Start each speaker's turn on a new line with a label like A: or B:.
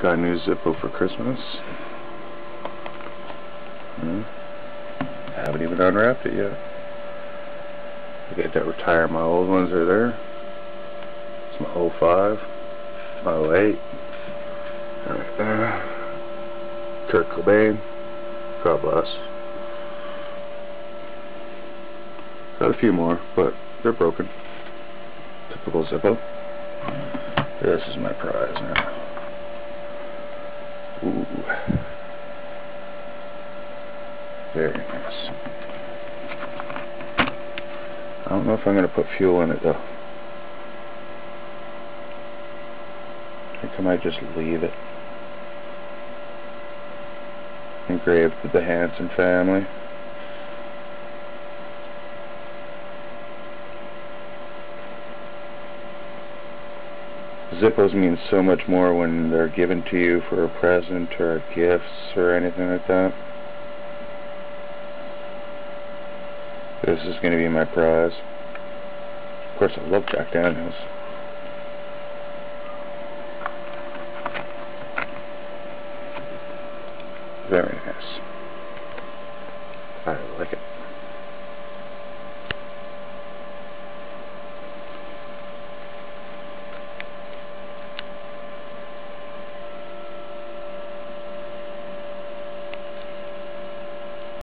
A: Got a new zippo for Christmas. Haven't even unwrapped it yet. I get to retire my old ones are there. It's my 05, my 08. Right there. Kurt Cobain. God bless. Got a few more, but they're broken. Typical zippo. This is my prize now. Ooh. Very nice. I don't know if I'm going to put fuel in it though. I think I might just leave it. Engraved with the Hanson family. Zippos mean so much more when they're given to you for a present or gifts or anything like that. This is going to be my prize. Of course, I love Jack Daniels. Very nice. I like it.